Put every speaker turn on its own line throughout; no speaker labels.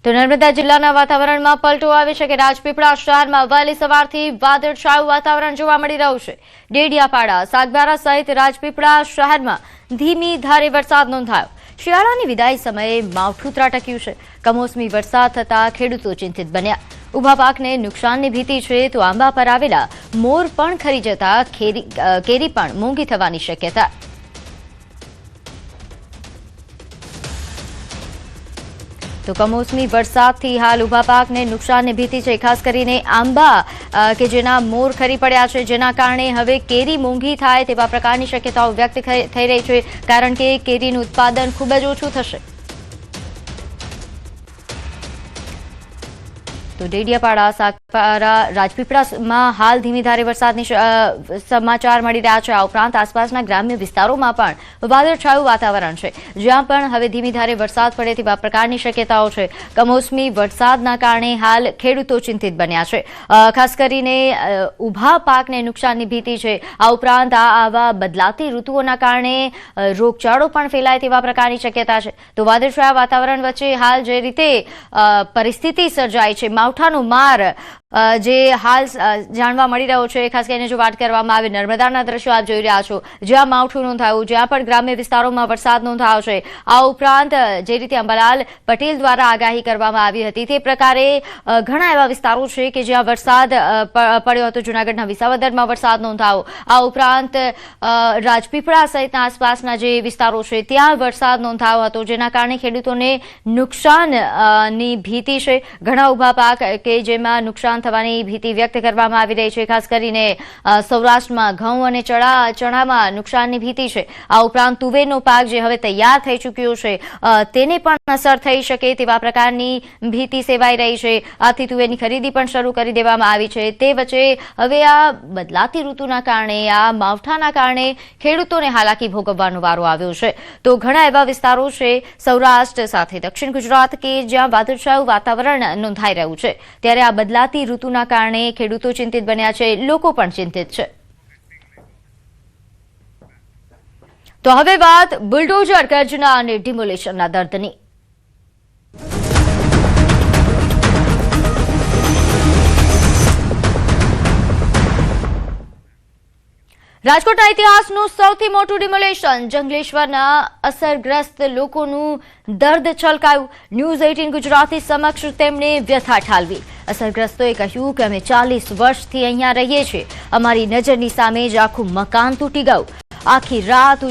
તો નર્મદા જિલ્લાના વાતાવરણમાં પલટો આવી છે કે રાજપીપળા શહેરમાં વહેલી સવારથી વાદળછાયું વાતાવરણ જોવા મળી રહ્યું છે। ડેડિયાપાડા, સાગબારા સહિત રાજપીપળા શહેરમાં ધીમી ધારે વરસાદ નોંધાયો। શિયાળાની વિદાય સમયે માવઠું ત્રાટક્યું છે। કમોસમી વરસાદ થતા ખેડૂતો ચિંતિત બન્યા। ઉભા પાકને નુકસાનની ભીતિ છે તો આંબા પર આવેલા મોર પણ ખરી જતા કેરી પણ મોંઘી થવાની શક્યતા। તો કમોસમી વરસાદથી હાલ ઉભા પાકને નુકસાનની ભીતિ છે, ખાસ કરીને આંબા કે જેના મોર ખરી પડ્યા છે, જેના કારણે હવે કેરી મોંઘી થાય તેવા પ્રકારની શક્યતાઓ વ્યક્ત થઈ રહી છે, કારણ કે કેરીનું ઉત્પાદન ખૂબ જ ઓછું થશે। તો ડેડિયાપાડા, સાગબારા, રાજપીપળામાં હાલ ધીમી ધારે વરસાદની સમાચાર મળી રહ્યા છે। આ ઉપરાંત આસપાસના ગ્રામ્ય વિસ્તારોમાં પણ વાદળછાયું વાતાવરણ છે, જ્યાં પણ હવે ધીમી ધારે વરસાદ પડે તેવા પ્રકારની શક્યતાઓ છે। કમોસમી વરસાદના કારણે હાલ ખેડૂતો ચિંતિત બન્યા છે, ખાસ કરીને ઉભા પાકને નુકસાનની ભીતિ છે। આ ઉપરાંત આવા બદલાતી ઋતુઓના કારણે રોગચાળો પણ ફેલાય તેવા પ્રકારની શક્યતા છે। તો વાદળછાયા વાતાવરણ વચ્ચે હાલ જે રીતે પરિસ્થિતિ સર્જાઈ છે, માવઠાનો માર જે હાલ જાણવા મળી રહ્યો છે, ખાસ કરીને જો વાત કરવામાં આવે નર્મદાના દ્રશ્યો આપ જોઈ રહ્યા છો, જ્યાં માવઠું નોંધાયું, જ્યાં પણ ગ્રામ્ય વિસ્તારોમાં વરસાદ નોંધાયો છે। આ ઉપરાંત જે રીતે અંબાલાલ પટેલ દ્વારા આગાહી કરવામાં આવી હતી તે પ્રકારે ઘણા એવા વિસ્તારો છે કે જ્યાં વરસાદ પડ્યો હતો। જૂનાગઢના વિસાવદરમાં વરસાદ નોંધાયો। આ ઉપરાંત રાજપીપળા સહિતના આસપાસના જે વિસ્તારો છે ત્યાં વરસાદ નોંધાયો હતો, જેના કારણે ખેડૂતોને નુકસાનની ભીતિ છે। ઘણા ઉભા પાક કે જેમાં નુકસાન થવાની ભીતિ વ્યક્ત કરવામાં આવી રહી છે, ખાસ કરીને સૌરાષ્ટ્રમાં ઘઉં અને ચણામાં નુકસાનની ભીતિ છે। આ ઉપરાંત તુવેરનો પાક જે હવે તૈયાર થઈ ચૂક્યો છે તેને પણ અસર થઈ શકે તેવા પ્રકારની ભીતિ સેવાઈ રહી છે। આથી તુવેરની ખરીદી પણ શરૂ કરી દેવામાં આવી છે। તે વચ્ચે હવે આ બદલાતી ઋતુના કારણે, આ માવઠાના કારણે ખેડૂતોને હાલાકી ભોગવવાનો વારો આવ્યો છે। તો ઘણા એવા વિસ્તારો છે સૌરાષ્ટ્ર સાથે દક્ષિણ ગુજરાત કે જ્યાં વાદળછાયું વાતાવરણ નોંધાઈ રહ્યું છે, ત્યારે આ બદલાતી ઋતુના કારણે ખેડૂતો ચિંતિત બન્યા છે, લોકો પણ ચિંતિત છે। તો હવે વાત બુલડોઝર ગર્જના અને ડિમોલેશનના દર્દની। રાજકોટના ઇતિહાસનું સૌથી મોટું ડિમોલેશન, જંગલેશ્વરના અસરગ્રસ્ત લોકોનું દર્દ છલકાયું। ન્યૂઝ 18 ગુજરાતી સમક્ષ તેમણે વ્યથા ઠાલવી। અસરગ્રસ્તોએ કહ્યું કે અમે 40 વર્ષથી અહીંયા રહીએ છીએ, અમારી નજરની સામે જ આખું મકાન તૂટી ગયું। આખી રાત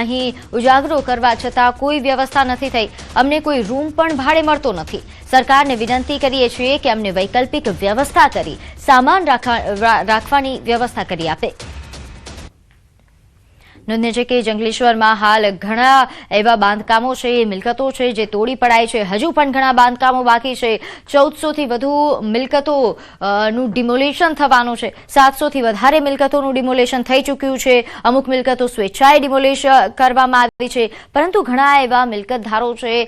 અહીં ઉજાગરો કરવા છતાં કોઈ વ્યવસ્થા નથી થઈ, અમને કોઈ રૂમ પણ ભાડે મળતો નથી। સરકારને વિનંતી કરીએ છીએ કે અમને વૈકલ્પિક વ્યવસ્થા કરી સામાન રાખવાની વ્યવસ્થા કરી આપે। નોંધનીય છે કે જંગલેશ્વરમાં હાલ ઘણા એવા બાંધકામો છે, મિલકતો છે જે તોડી પડાય છે। હજુ પણ ઘણા બાંધકામો બાકી છે। 1400થી વધુ મિલકતોનું ડિમોલેશન થવાનું છે। 700થી વધારે મિલકતોનું ડિમોલેશન થઈ ચૂક્યું છે। અમુક મિલકતો સ્વેચ્છાએ ડિમોલેશન કરવામાં આવી છે, પરંતુ ઘણા એવા મિલકતધારો છે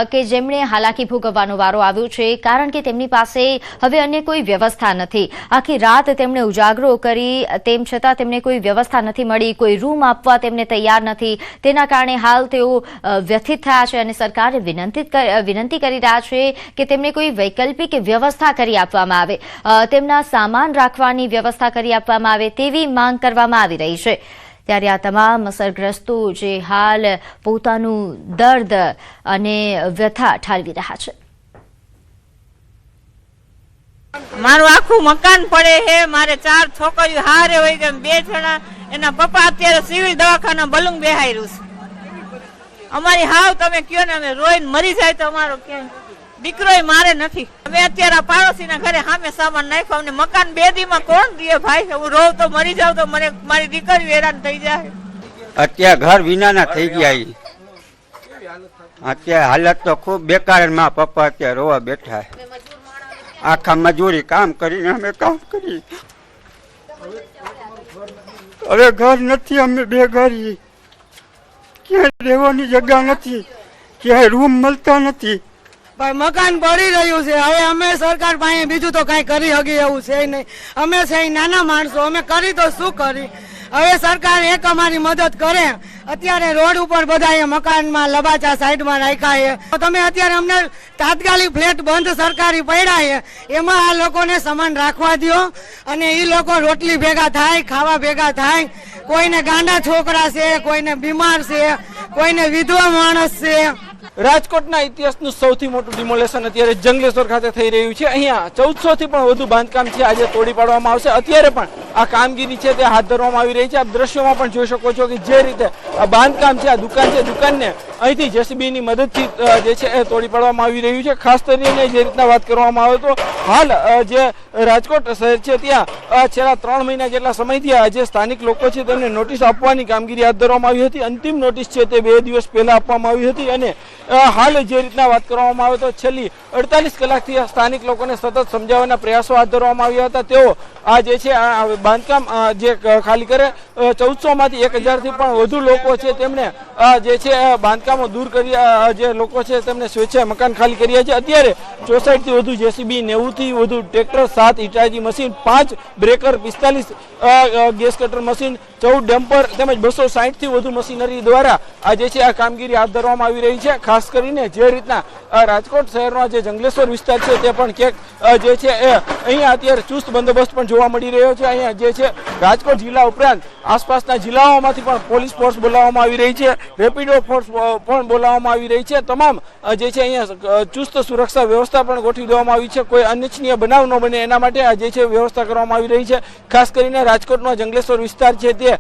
કે જેમણે હાલાકી ભોગવવાનો વારો આવ્યો છે, કારણ કે તેમની પાસે હવે અન્ય કોઈ વ્યવસ્થા નથી। આખી રાત તેમણે ઉજાગરો કરી, તેમ છતાં તેમને કોઈ વ્યવસ્થા નથી મળી, કોઈ રૂમ આપવા તેમને તૈયાર નથી। તેના કારણે હાલ તેઓ વ્યથિત થયા છે અને સરકારે વિનંતી કરી રહ્યા છે કે તેમને કોઈ વૈકલ્પિક વ્યવસ્થા કરી આપવામાં આવે, તેમના સામાન રાખવાની વ્યવસ્થા કરી આપવામાં આવે તેવી માંગ કરવામાં આવી રહી છે। ત્યારે આ તમામ અસરગ્રસ્તો જે હાલ પોતાનું દર્દ અને વ્યથા ઠાલવી રહ્યા છે।
મારું આખું મકાન પડે છે, મારે 4 છોકરીઓ હારે હોય કે 2 જણા, એના પપ્પા અત્યારે સિવિલ દવાખાના બલુંગ બેહાર્યું છે। અમારી હાવ તમે કયો ને, અમે રોઈને મરી જાય તો અમારો ક્યાંય દીકરો મારે નથી। અમે અત્યારે પાડોશીના ઘરે સામે સામાન નાખ્યો, અમને મકાન 2 દીમાં કોણ દે ભાઈ? હું રોવ તો મરી જાવ તો મને મારી દીકરી હેરાન થઈ જાય।
અત્યારે ઘર વિનાના થઈ ગયા, અત્યારે હાલત તો ખૂબ બેકાર। માં પપ્પા અત્યારે રોવા બેઠા, આખા મજૂરી કામ કરીને અમે કામ કરી, હવે ઘર નથી, અમે બેઘરી, ક્યાંય રહેવાની જગ્યા નથી, ક્યાંય રૂમ મળતા નથી।
ભાઈ મકાન પડી રહ્યું છે, હવે અમે સરકાર પાસે બીજું તો કઈ કરી શકી એવું છે નહીં। અમે છે નાના માણસો, અમે કરી તો શું કરી? હવે સરકાર એક અમારી મદદ કરે. અત્યારે રોડ ઉપર બધા મકાનમાં લબાચા સાઈડમાં રાખ્યા છે. તો તમે અત્યારે અમને તાત્કાલિક ફ્લેટ બંધ સરકારી પડ્યા છે, એમાં આ લોકોને સમાન રાખવા દો અને એ લોકો રોટલી ભેગા થાય, ખાવા ભેગા થાય. કોઈને ગાંડા છોકરા છે, કોઈને બીમાર છે, કોઈને વિધવા માણસ છે.
રાજકોટના ઇતિહાસનું સૌથી મોટું ડિમોલેશન અત્યારે જંગલેશ્વર ખાતે થઈ રહ્યું છે. અહીંયા 1400 થી પણ વધુ બાંધકામ છે આજે તોડી પાડવામાં આવશે. અત્યારે પણ આ કામગીરી છે તે હાથ ધરવામાં આવી રહી છે. આપ દ્રશ્યોમાં પણ જોઈ શકો છો કે જે રીતે આ બાંધકામ છે, આ દુકાન છે, દુકાનને અહીંથી જેસીબીની મદદથી જે છે એ તોડી પાડવામાં આવી રહ્યું છે. ખાસ કરીને જે રીતના વાત કરવામાં આવે તો હાલ જે રાજકોટ શહેર છે ત્યાં છેલ્લા 3 મહિના જેટલા સમયથી જે સ્થાનિક લોકો છે તેમને નોટિસ આપવાની કામગીરી હાથ ધરવામાં આવી હતી. અંતિમ નોટિસ છે તે 2 દિવસ પહેલા આપવામાં આવી હતી અને હાલ જે રીતના વાત કરવામાં આવે તો છેલ્લી 48 કલાકથી સ્થાનિક લોકોને સતત સમજાવવાના પ્રયાસો હાથ ધરવામાં આવ્યા હતા. તેઓ આ જે છે બાંધકામ જે ખાલી કરે 1400 માંથી 1000 થી પણ વધુ લોકો છે તેમણે જે છે બાંધકામો દૂર કરી જે લોકો છે તેમને સ્વેચ્છાએ મકાન ખાલી કર્યા છે. અત્યારે 64 થી વધુ જેસીબી, 90 થી વધુ tractor, 7 Hitachi machine, 5 breaker, 45 gas cutter machine, 14 dumper તેમજ 260 થી વધુ મશીનરી દ્વારા આ જે છે આ કામગીરી હાથ ધરવામાં આવી રહી છે. ખાસ કરીને જે રીતના રાજકોટ શહેરનો જે જંગલેશ્વર વિસ્તાર છે તે પણ ક્યાંક જે છે અહીંયા અત્યારે ચુસ્ત બંદોબસ્ત પણ જોવા મળી રહ્યો છે. અહીંયા જે છે રાજકોટ જિલ્લા ઉપરાંત આસપાસના જિલ્લાઓમાંથી પણ પોલીસ ફોર્સ બોલાવવામાં આવી રહી છે, રેપિડો ફોર્સ પણ બોલાવવામાં આવી રહી છે. તમામ જે છે અહીંયા ચુસ્ત સુરક્ષા વ્યવસ્થા પણ ગોઠવી દેવામાં આવી છે. કોઈ અનિચ્છનીય બનાવ ન બને એના માટે આ જે છે વ્યવસ્થા કરવામાં આવી રહી છે. ખાસ કરીને રાજકોટનો જંગલેશ્વર વિસ્તાર છે તે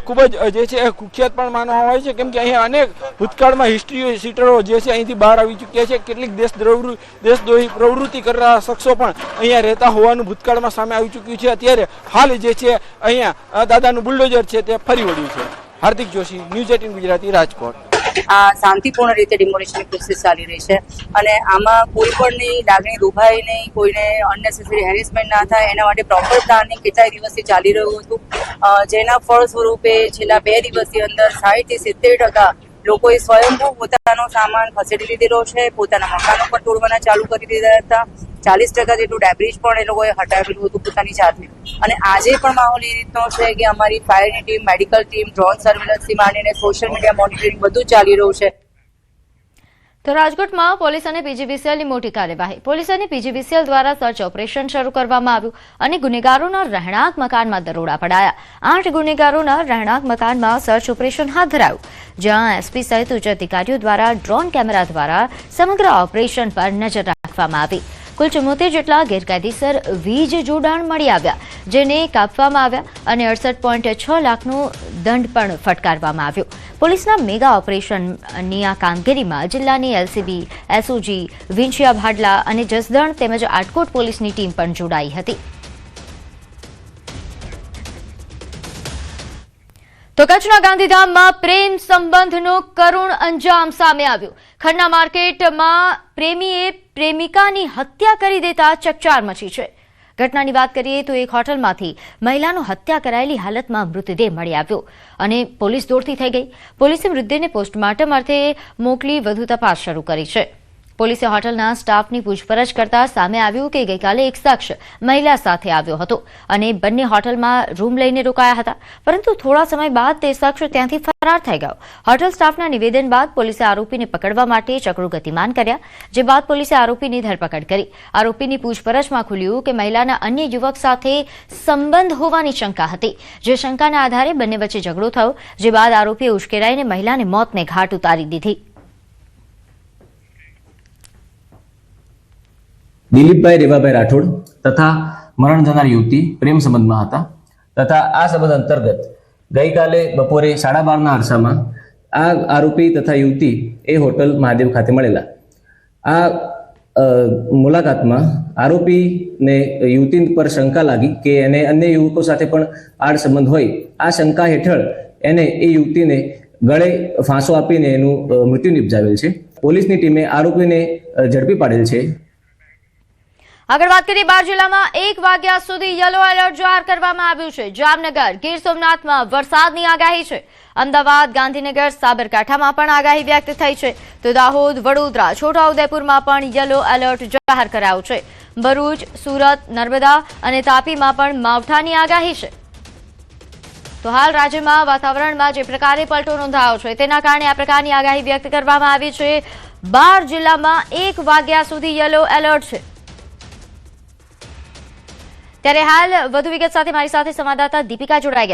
ખૂબ જ જે છે કુખ્યાત પણ માનવામાં આવે છે, કેમ કે અહીંયા અનેક ભૂતકાળમાં હિસ્ટ્રી સીટરો જે છે અહીંથી બહાર આવી ચૂક્યા છે. કેટલીક દેશદ્રોહી પ્રવૃત્તિ કરનારા શખ્સો પણ અહીંયા રહેતા હોવાનું ભૂતકાળમાં સામે આવી ચૂક્યું છે. અત્યારે હાલ જે છે અહીંયા દાદાનું બુલડોઝર છે તે ફરી વળ્યું છે. હાર્દિક જોશી, ન્યૂઝ 18 ગુજરાતી, રાજકોટ.
આ શાંતિપૂર્ણ રીતે ડિમોલિશનની પ્રોસેસ ચાલી રહી છે અને આમાં કોઈ પણની લાગણી દુભાય નહીં, કોઈને અનનેસેસરી હેરેસમેન્ટ ના થાય એના માટે પ્રોપર પ્લાનિંગ કેટલાય દિવસથી ચાલી રહ્યું હતું, જેના ફળ સ્વરૂપે છેલ્લા 2 દિવસની અંદર 60 થી 70% લોકોએ સ્વયંભૂ પોતાનો સામાન ખસેડી લીધેલો છે. પોતાના મકાનો પણ તોડવાના ચાલુ કરી દીધા હતા. 40% જેટલું ડેબ્રિજ પણ એ લોકોએ હટાવેલું હતું પોતાની જાતે. અને આજે પણ માહોલ એ રીતનો છે કે અમારી ફાયરની ટીમ, મેડિકલ ટીમ, ડ્રોન સર્વેલન્સથી માંડીને સોશિયલ મીડિયા મોનિટરિંગ બધું ચાલી રહ્યું છે.
તો રાજકોટમાં પોલીસ અને પીજીવીસીએલની મોટી કાર્યવાહી. પોલીસ અને પીજીવીસીએલ દ્વારા સર્ચ ઓપરેશન શરૂ કરવામાં આવ્યું અને ગુનેગારોના રહેણાંક મકાનમાં દરોડા પડાયા. 8 ગુનેગારોના રહેણાંક મકાનમાં સર્ચ ઓપરેશન હાથ ધરાયું, જ્યાં એસપી સહિત ઉચ્ચ અધિકારીઓ દ્વારા ડ્રોન કેમેરા દ્વારા સમગ્ર ઓપરેશન પર નજર રાખવામાં આવી. કુલ 74 જેટલા ગેરકાયદેસર વીજ જોડાણ મળી આવ્યા, જેને કાપવામાં આવ્યા અને 68.6 લાખનો દંડ પણ ફટકારવામાં આવ્યો. પોલીસના મેગા ઓપરેશનની આ કામગીરીમાં જિલ્લાની એલસીબી, એસઓજી, વિંછિયા ભાડલા અને જસદણ તેમજ આટકોટ પોલીસની ટીમ પણ જોડાઈ હતી. તો કચ્છના ગાંધીધામમાં પ્રેમ સંબંધનો કરુણ અંજામ સામે આવ્યો. ખન્ના માર્કેટમાં પ્રેમીએ પ્રેમિકાની હત્યા કરી દેતા ચકચાર મચી છે. ઘટનાની વાત કરીએ તો એક હોટલમાંથી મહિલાનો હત્યા કરાયેલી હાલતમાં મૃતદેહ મળી આવ્યો અને પોલીસ દોડતી થઈ ગઈ. પોલીસે મૃતદેહને પોસ્ટમોર્ટમ અર્થે મોકલી વધુ તપાસ શરૂ કરી છે. પોલીસે હોટલના સ્ટાફની પૂછપરછ કરતા સામે આવ્યું કે ગઈકાલે એક શખ્સ મહિલા સાથે આવ્યો હતો અને બંને હોટલમાં રૂમ લઈને રોકાયા હતા, પરંતુ થોડા સમય બાદ તે શખ્સ ત્યાંથી ફરાર થઈ ગયો. હોટલ સ્ટાફના નિવેદન બાદ પોલીસે આરોપીને પકડવા માટે ચક્રો ગતિમાન કર્યા, જે બાદ પોલીસે આરોપીની ધરપકડ કરી. આરોપીની પૂછપરછમાં ખુલ્યું કે મહિલાના અન્ય યુવક સાથે સંબંધ હોવાની શંકા હતી, જે શંકાના આધારે બંને વચ્ચે ઝઘડો થયો, જે બાદ આરોપીએ ઉશ્કેરાઈને મહિલાને મોતને ઘાટ ઉતારી દીધી.
દિલીપભાઈ રેવાભાઈ રાઠોડ તથા મરણ જનાર યુવતી પ્રેમ સંબંધમાં હતા તથા આ સંબંધ અંતર્ગત ગઈકાલે બપોરે 12:30 અરસામાં આ આરોપી તથા યુવતી એ હોટલ મહાદેવ ખાતે મળેલા. આ મુલાકાતમાં આરોપીને યુવતી પર શંકા લાગી કે એને અન્ય યુવકો સાથે પણ આડ સંબંધ હોય. આ શંકા હેઠળ એને એ યુવતીને ગળે ફાંસો આપીને એનું મૃત્યુ નિપજાવેલ છે. પોલીસની ટીમે આરોપીને ઝડપી પાડેલ છે.
આગળ વાત કરીએ, 12 જિલ્લામાં 1 વાગ્યા સુધી યલો એલર્ટ જાહેર કરવામાં આવ્યું છે. જામનગર, ગીર સોમનાથમાં વરસાદની આગાહી છે. અમદાવાદ, ગાંધીનગર, સાબરકાંઠામાં પણ આગાહી વ્યક્ત થઈ છે. તો દાહોદ, વડોદરા, છોટાઉદેપુરમાં પણ યલો એલર્ટ જાહેર કરાયું છે. ભરૂચ, સુરત, નર્મદા અને તાપીમાં પણ માવઠાની આગાહી છે. તો હાલ રાજ્યમાં વાતાવરણમાં જે પ્રકારે પલટો નોંધાયો છે તેના કારણે આ પ્રકારની આગાહી વ્યક્ત કરવામાં આવી છે. 12 જિલ્લામાં 1 વાગ્યા સુધી યલો એલર્ટ છે. ત્યારે હાલ વધુ વિગત સાથે મારી સાથે સંવાદદાતા દીપિકા જોડાઈ ગયા.